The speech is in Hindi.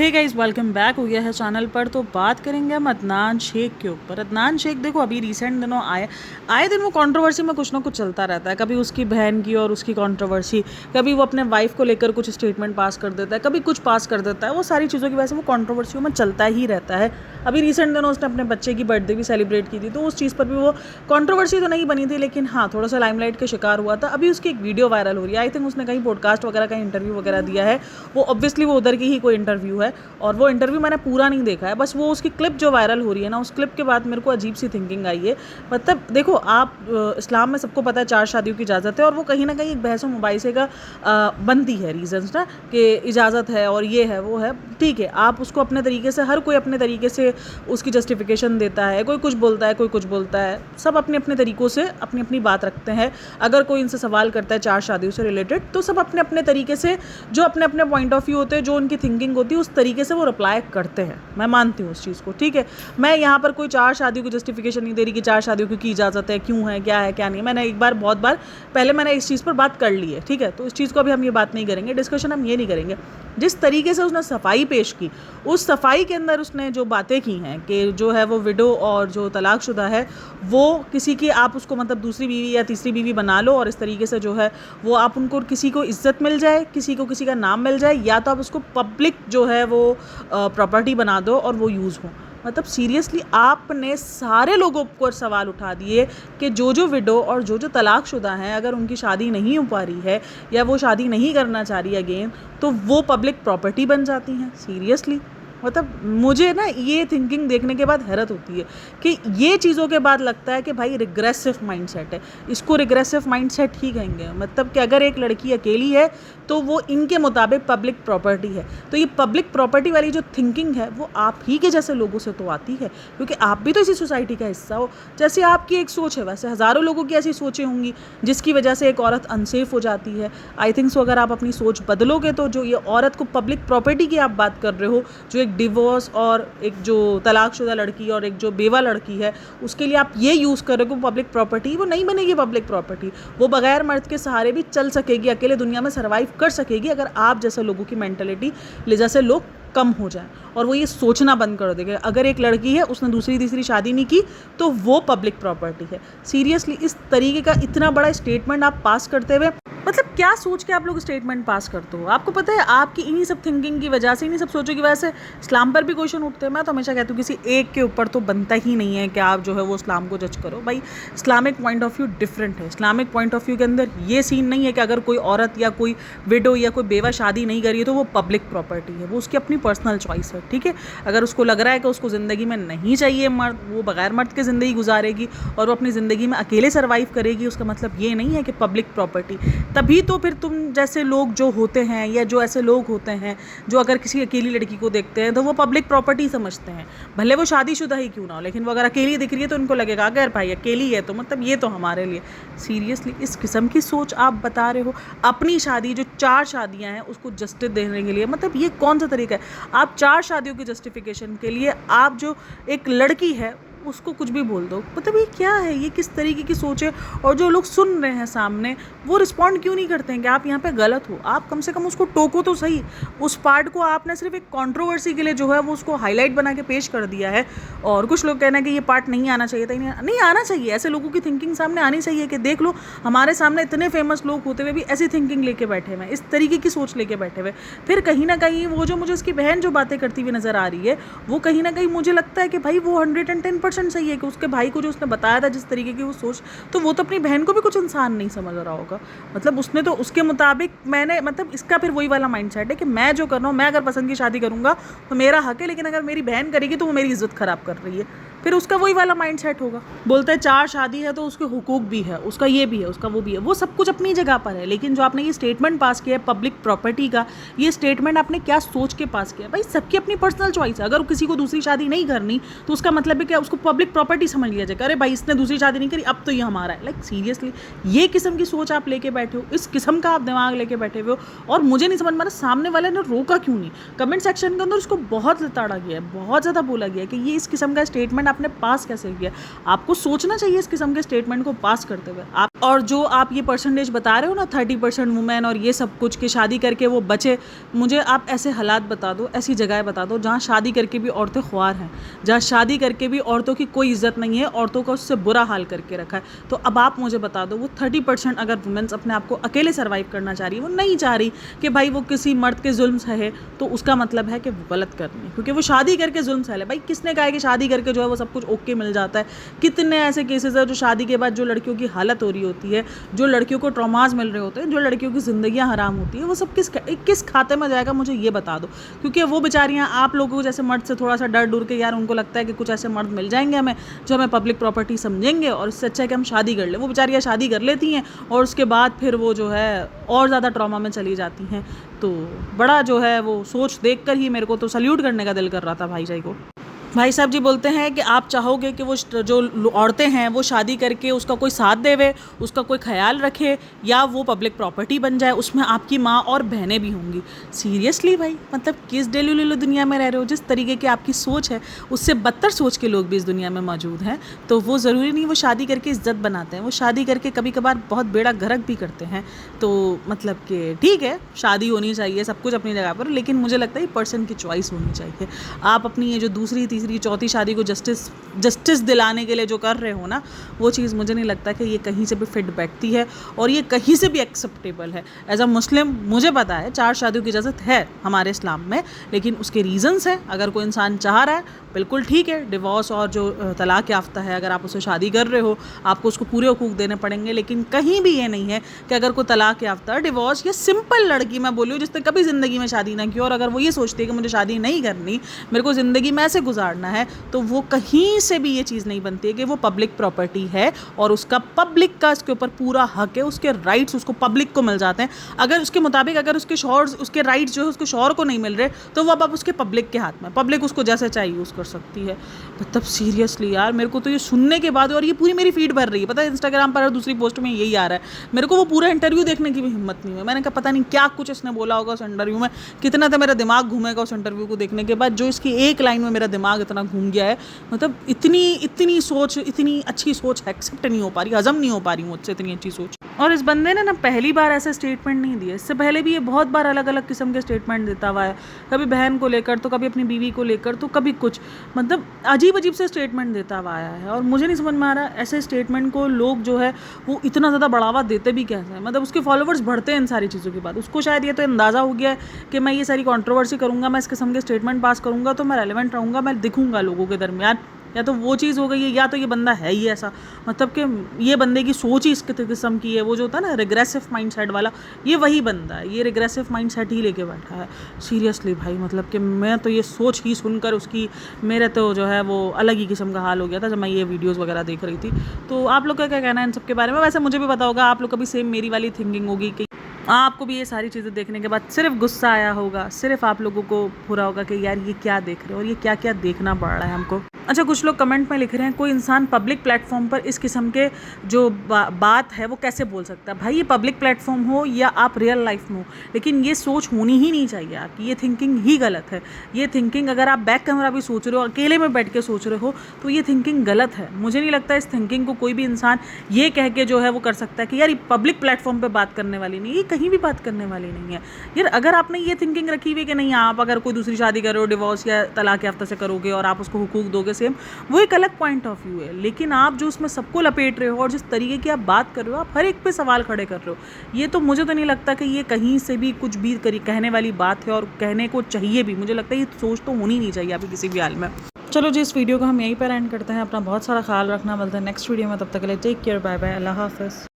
हे गाइस, वेलकम बैक हो गया है चैनल पर। तो बात करेंगे हम अदनान शेख के ऊपर। अदनान शेख देखो अभी रिसेंट दिनों आए दिन वो कंट्रोवर्सी में कुछ ना कुछ चलता रहता है। कभी उसकी बहन की और उसकी कंट्रोवर्सी, कभी वो अपने वाइफ को लेकर कुछ स्टेटमेंट पास कर देता है, कभी कुछ पास कर देता है। वो सारी चीज़ों की वजह से वो कंट्रोवर्सियों में चलता ही रहता है। अभी रिसेंट दिनों उसने अपने बच्चे की बर्थडे भी सेलिब्रेट की थी, तो उस चीज़ पर भी वो कंट्रोवर्सी तो नहीं बनी थी, लेकिन हाँ थोड़ा सा लाइमलाइट का शिकार हुआ था। अभी उसकी एक वीडियो वायरल हो रही है। आई थिंक उसने कहीं पॉडकास्ट वगैरह का इंटरव्यू वगैरह दिया है। वो ऑब्वियसली वो उधर की ही कोई इंटरव्यू है, और वो इंटरव्यू मैंने पूरा नहीं देखा है, बस वो उसकी क्लिप जो वायरल हो रही है ना, उस क्लिप के बाद मेरे को अजीब सी थिंकिंग आई है। मतलब देखो आप इस्लाम में सबको पता है 4 शादियों की इजाज़त है, और वो कहीं ना कहीं एक बहस मुबाइसे का बनती है रीजंस ना, कि इजाज़त है और ये है वो है। ठीक है, आप उसको अपने तरीके से, हर कोई अपने तरीके से उसकी जस्टिफिकेशन देता है। कोई कुछ बोलता है, कोई कुछ बोलता है, सब अपने अपने तरीक़ों से अपनी अपनी बात रखते हैं। अगर कोई इनसे सवाल करता है 4 शादियों से रिलेटेड, तो सब अपने अपने तरीके से, जो अपने अपने पॉइंट ऑफ व्यू होते हैं, जो उनकी थिंकिंग होती है, उस तरीके से वो रिप्लाई करते हैं। मैं मानती हूँ उस चीज़ को, ठीक है। मैं यहाँ पर कोई 4 शादियों की जस्टिफिकेशन नहीं दे रही कि 4 शादियों की इजाज़त है, क्यों है, क्या नहीं। मैंने एक बार, बहुत बार पहले मैंने इस चीज़ पर बात कर ली है, ठीक है। तो इस चीज़ को अभी हम ये बात नहीं करेंगे, डिस्कशन हम ये नहीं करेंगे। जिस तरीके से उसने सफाई पेश की, उस सफाई के अंदर उसने जो बातें की हैं कि जो है वो विडो और जो तलाकशुदा है, वो किसी की, आप उसको मतलब दूसरी बीवी या तीसरी बीवी बना लो, और इस तरीके से जो है वो आप उनको, किसी को इज्जत मिल जाए, किसी को किसी का नाम मिल जाए, या तो आप उसको पब्लिक जो है वो प्रॉपर्टी बना दो और वो यूज़ हो। मतलब सीरियसली आपने सारे लोगों को सवाल उठा दिए कि जो विडो और जो तलाकशुदा हैं, अगर उनकी शादी नहीं हो पा रही है या वो शादी नहीं करना चाह रही अगेन, तो वो पब्लिक प्रॉपर्टी बन जाती हैं। सीरियसली मतलब मुझे ना ये थिंकिंग देखने के बाद हैरत होती है कि ये चीज़ों के बाद लगता है कि भाई रिग्रेसिव माइंडसेट है। इसको रिग्रेसिव माइंडसेट ही कहेंगे। मतलब कि अगर एक लड़की अकेली है तो वो इनके मुताबिक पब्लिक प्रॉपर्टी है, तो ये पब्लिक प्रॉपर्टी वाली जो थिंकिंग है वो आप ही के जैसे लोगों से तो आती है, क्योंकि आप भी तो इसी सोसाइटी का हिस्सा हो। जैसे आपकी एक सोच है, वैसे हज़ारों लोगों की ऐसी सोचें होंगी जिसकी वजह से एक औरत अनसेफ हो जाती है। आई थिंक सो अगर आप अपनी सोच बदलोगे तो जो ये औरत को पब्लिक प्रॉपर्टी की आप बात कर रहे हो, जो एक डिवोर्स और एक जो तलाकशुदा लड़की और एक जो बेवा लड़की है, उसके लिए आप ये यूज़ कर रहे हो पब्लिक प्रॉपर्टी, वो नहीं बनेगी पब्लिक प्रॉपर्टी। वो बगैर मर्द के सहारे भी चल सकेगी, अकेले दुनिया में सर्वाइव कर सकेगी, अगर आप जैसे लोगों की मेंटालिटी ले जैसे लोग कम हो जाए और वो ये सोचना बंद कर देगा अगर एक लड़की है उसने दूसरी तीसरी शादी नहीं की तो वो पब्लिक प्रॉपर्टी है। सीरियसली इस तरीके का इतना बड़ा स्टेटमेंट आप पास करते हुए, मतलब क्या सोच के आप लोग स्टेटमेंट पास करते हो? आपको पता है आपकी इन्हीं सब थिंकिंग की वजह से, इन्हीं सब सोचों की वजह से इस्लाम पर भी क्वेश्चन उठते हैं। मैं तो हमेशा कहती हूँ किसी एक के ऊपर तो बनता ही नहीं है कि आप जो है वो इस्लाम को जज करो। भाई Islamic point of view different है। इस्लामिक पॉइंट ऑफ व्यू के अंदर ये सीन नहीं है कि अगर कोई औरत या कोई विडो या कोई बेवा शादी नहीं करी है तो वो पब्लिक प्रॉपर्टी है। वो उसकी अपनी पर्सनल चॉइस है, ठीक है। अगर उसको लग रहा है कि उसको ज़िंदगी में नहीं चाहिए मर्द, वो बगैर मर्द के ज़िंदगी गुजारेगी और वो अपनी ज़िंदगी में अकेले सर्वाइव करेगी, उसका मतलब ये नहीं है कि पब्लिक प्रॉपर्टी। तभी तो फिर तुम जैसे लोग जो होते हैं या जो ऐसे लोग होते हैं जो अगर किसी अकेली लड़की को देखते हैं तो वो पब्लिक प्रॉपर्टी समझते हैं, भले वो शादीशुदा ही क्यों ना हो, लेकिन वो अगर अकेली दिख रही है तो उनको लगेगा अगर भाई अकेली है तो मतलब ये तो हमारे लिए। सीरियसली इस किस्म की सोच आप बता रहे हो अपनी शादी, जो 4 शादियां हैं उसको जस्टिस देने के लिए। मतलब ये कौन सा तरीका है? आप 4 शादियों की जस्टिफिकेशन के लिए आप जो एक लड़की है उसको कुछ भी बोल दो। मतलब ये क्या है? ये किस तरीके की सोच है? और जो लोग सुन रहे हैं सामने वो रिस्पॉन्ड क्यों नहीं करते हैं कि आप यहाँ पे गलत हो? आप कम से कम उसको टोको तो सही। उस पार्ट को आपने सिर्फ एक कंट्रोवर्सी के लिए जो है वो उसको हाईलाइट बना के पेश कर दिया है, और कुछ लोग कहना है कि ये पार्ट नहीं आना चाहिए था। नहीं आना चाहिए। ऐसे लोगों की थिंकिंग सामने आनी चाहिए कि देख लो हमारे सामने इतने फेमस लोग होते हुए भी ऐसी थिंकिंग लेके बैठे हुए, इस तरीके की सोच लेके बैठे हुए। फिर कहीं ना कहीं वो जो मुझे उसकी बहन जो बातें करती हुई नज़र आ रही है, वो कहीं ना कहीं मुझे लगता है कि भाई वो 110% सही है कि उसके भाई को जो उसने बताया था जिस तरीके की वो सोच, तो वो तो अपनी बहन को भी कुछ इंसान नहीं समझ रहा होगा। मतलब उसने तो उसके मुताबिक, मैंने मतलब इसका फिर वही वाला माइंडसेट है कि मैं जो कर रहा हूँ, मैं अगर पसंद की शादी करूँगा तो मेरा हक है, लेकिन अगर मेरी बहन करेगी तो वो मेरी इज्जत खराब कर रही है। फिर उसका वही वाला माइंडसेट होगा। बोलते हैं 4 शादी है तो उसके हुकूक भी है, उसका ये भी है, उसका वो भी है। वो सब कुछ अपनी जगह पर है, लेकिन जो आपने ये स्टेटमेंट पास किया है पब्लिक प्रॉपर्टी का, ये स्टेटमेंट आपने क्या सोच के पास किया? भाई सबकी अपनी पर्सनल चॉइस है। अगर किसी को दूसरी शादी नहीं करनी तो उसका मतलब है क्या? उसको पब्लिक प्रॉपर्टी समझ लिया जाएगा। अरे भाई इसने दूसरी शादी नहीं करी, अब तो ये हमारा है। लाइक सीरियसली ये किस्म की सोच आप लेके बैठे हो, इस किस्म का आप दिमाग लेके बैठे हुए हो, और मुझे नहीं समझ में आ रहा सामने वाले ने रोका क्यों नहीं। कमेंट सेक्शन के अंदर उसको बहुत लताड़ा गया है, बहुत ज़्यादा बोला गया है कि ये इस किस्म का स्टेटमेंट आपने पास कैसे किया? आपको सोचना चाहिए इस किस्म के स्टेटमेंट को पास करते हुए। आप और जो आप ये परसेंटेज बता रहे हो ना 30% वुमेन और ये सब कुछ कि शादी करके वो बचे, मुझे आप ऐसे हालात बता दो, ऐसी जगह बता दो जहाँ शादी करके भी औरतें ख्वार हैं, जहाँ शादी करके भी औरतों की कोई इज्जत नहीं है, औरतों का उससे बुरा हाल करके रखा है। तो अब आप मुझे बता दो वो 30% अगर वुमेन्स अपने आप को अकेले सर्वाइव करना चाह रही है, वो नहीं चाह रही कि भाई वो किसी मर्द के जुल्म सहे, तो उसका मतलब है कि वो गलत कर रही है, क्योंकि वो शादी करके जुल्म सहे। भाई किसने कहा है कि शादी करके जो है वो सब कुछ ओके मिल जाता है? कितने ऐसे केसेस है जो शादी के बाद जो लड़कियों की हालत हो रही होती है, जो लड़कियों को ट्रॉमास मिल रहे होते हैं, जो लड़कियों की ज़िंदगियाँ हराम होती है, वो सब किस खाते में जाएगा मुझे ये बता दो। क्योंकि वो बेचारियाँ आप लोगों को जैसे मर्द से थोड़ा सा डर डूर के, यार उनको लगता है कि कुछ ऐसे मर्द मिल जाएंगे हमें जो हमें पब्लिक प्रॉपर्टी समझेंगे और इससे अच्छा है कि हम शादी कर लें। वो बेचारियाँ शादी कर लेती हैं और उसके बाद फिर वो जो है और ज़्यादा ट्रॉमा में चली जाती हैं। तो बड़ा जो है वो सोच देख कर ही मेरे को तो सल्यूट करने का दिल कर रहा था भाई जी को। भाई साहब जी बोलते हैं कि आप चाहोगे कि वो जो औरतें हैं वो शादी करके उसका कोई साथ देवे, उसका कोई ख्याल रखे, या वो पब्लिक प्रॉपर्टी बन जाए, उसमें आपकी माँ और बहनें भी होंगी। सीरियसली भाई, मतलब किस डेलुलुलु दुनिया में रह रहे हो? जिस तरीके की आपकी सोच है उससे बदतर सोच के लोग भी इस दुनिया में मौजूद हैं। तो वो ज़रूरी नहीं वो शादी करके इज्जत बनाते हैं, वो शादी करके कभी कभार बहुत बेड़ा गर्क भी करते हैं। तो मतलब कि ठीक है, शादी होनी चाहिए, सब कुछ अपनी जगह पर, लेकिन मुझे लगता है पर्सन की चॉइस होनी चाहिए। आप अपनी ये जो दूसरी तीसरी चौथी शादी को जस्टिस दिलाने के लिए जो कर रहे हो ना, वो चीज़ मुझे नहीं लगता कि ये कहीं से भी फिट बैठती है और ये कहीं से भी एक्सेप्टेबल है। एज अ मुस्लिम मुझे पता है 4 शादियों की इजाज़त है हमारे इस्लाम में, लेकिन उसके रीज़न्स हैं। अगर कोई इंसान चाह रहा है बिल्कुल ठीक है, डिवोर्स और जो तलाक याफ्ता है, अगर आप उससे शादी कर रहे हो आपको उसको पूरे हुकूक देने पड़ेंगे। लेकिन कहीं भी ये नहीं है कि अगर कोई तलाक याफ्ता, डिवोर्स या सिंपल लड़की मैं बोली हूँ जिसने कभी ज़िंदगी में शादी ना की और अगर वो ये सोचती है कि मुझे शादी नहीं करनी, मेरे को ज़िंदगी में ऐसे गुजारना है, तो वो कहीं से भी ये चीज़ नहीं बनती है कि वो पब्लिक प्रॉपर्टी है और उसका पब्लिक का इसके ऊपर पूरा हक है, उसके राइट्स उसको पब्लिक को मिल जाते हैं। अगर उसके मुताबिक अगर उसके शोर उसके राइट्स जो है उसके शोर को नहीं मिल रहे, तो वो अब उसके पब्लिक के हाथ में, पब्लिक उसको जैसे चाहिए यूज़ कर सकती है। मतलब सीरियसली यार, मेरे को तो ये सुनने के बाद, और ये पूरी मेरी फीड भर रही है, पता है इंस्टाग्राम पर दूसरी पोस्ट में यही आ रहा है। मेरे को वो पूरा इंटरव्यू देखने की भी हिम्मत नहीं है। मैंने कहा पता नहीं क्या कुछ इसने बोला होगा उस इंटरव्यू में, कितना तो मेरा दिमाग घूमेगा उस इंटरव्यू को देखने के बाद, जो इसकी एक लाइन में मेरा दिमाग इतना घूम गया है। मतलब इतनी सोच, इतनी अच्छी सोच एक्सेप्ट नहीं हो पा रही, हजम नहीं हो पा रही मुझसे इतनी अच्छी सोच। और इस बंदे ने ना पहली बार ऐसे स्टेटमेंट नहीं दिए, इससे पहले भी ये बहुत बार अलग अलग किस्म के स्टेटमेंट देता हुआ है, कभी बहन को लेकर, तो कभी अपनी बीवी को लेकर, तो कभी कुछ, मतलब अजीब अजीब से स्टेटमेंट देता हुआ आया है। और मुझे नहीं समझ में आ रहा ऐसे स्टेटमेंट को लोग जो है वो इतना ज़्यादा बढ़ावा देते भी कैसे हैं। मतलब उसके फॉलोवर्स बढ़ते हैं इन सारी चीज़ों के बाद। उसको शायद ये तो अंदाज़ा हो गया है कि मैं ये सारी कंट्रोवर्सी करूँगा, मैं इस किस्म के स्टेटमेंट पास करूँगा तो मैं रेलेवेंट रहूँगा, मैं दिखूँगा लोगों के दरमियान, या तो वो चीज़ हो गई है, या तो ये बंदा है ही ऐसा, मतलब कि ये बंदे की सोच ही इस किस्म की है। वो जो होता है ना रिग्रेसिव माइंडसेट वाला, ये वही बंदा है, ये रिग्रेसिव माइंडसेट ही लेके बैठा है। सीरियसली भाई, मतलब कि मैं तो ये सोच ही सुनकर उसकी, मेरे तो जो है वो अलग ही किस्म का हाल हो गया था जब मैं ये वीडियोज़ वगैरह देख रही थी। तो आप लोग का क्या कहना है इन सब के बारे में? वैसे मुझे भी पता होगा आप लोग कभी सेम मेरी वाली थिंकिंग होगी कि आपको भी ये सारी चीज़ें देखने के बाद सिर्फ गुस्सा आया होगा, सिर्फ आप लोगों को पूरा होगा कि यार ये क्या देख रहे हो और ये क्या क्या देखना पड़ रहा है हमको। अच्छा, कुछ लोग कमेंट में लिख रहे हैं कोई इंसान पब्लिक प्लेटफॉर्म पर इस किस्म के जो बात है वो कैसे बोल सकता है। भाई ये पब्लिक प्लेटफॉर्म हो या आप रियल लाइफ में हो, लेकिन ये सोच होनी ही नहीं चाहिए आपकी। ये थिंकिंग ही गलत है। ये थिंकिंग अगर आप बैक कैमरा भी सोच रहे हो, अकेले में बैठ के सोच रहे हो, तो ये थिंकिंग गलत है। मुझे नहीं लगता इस थिंकिंग को कोई भी इंसान ये कह के जो है वो कर सकता है कि यार ये पब्लिक प्लेटफॉर्म पर बात करने वाली नहीं है, ये कहीं भी बात करने वाली नहीं है। यार अगर आपने ये थिंकिंग रखी हुई कि नहीं आप अगर कोई दूसरी शादी करो, डिवोर्स या तलाक याफ्ता से करोगे और आप उसको हुकूक दोगे सेम, वो एक अलग पॉइंट ऑफ व्यू है। लेकिन आप जो उसमें सबको लपेट रहे हो और जिस तरीके की आप बात कर रहे हो, आप हर एक पे सवाल खड़े कर रहे हो, ये तो मुझे तो नहीं लगता कि ये कहीं से भी कुछ भी कहने वाली बात है और कहने को चाहिए भी। मुझे लगता है ये सोच तो होनी नहीं चाहिए अभी किसी भी हाल में। चलो जी, इस वीडियो को हम यहीं पर एंड करते हैं। अपना बहुत सारा ख्याल रखना, मिलता है नेक्स्ट वीडियो में। तब तक के लिए टेक केयर, बाय बाय, अल्लाह हाफ़िज़।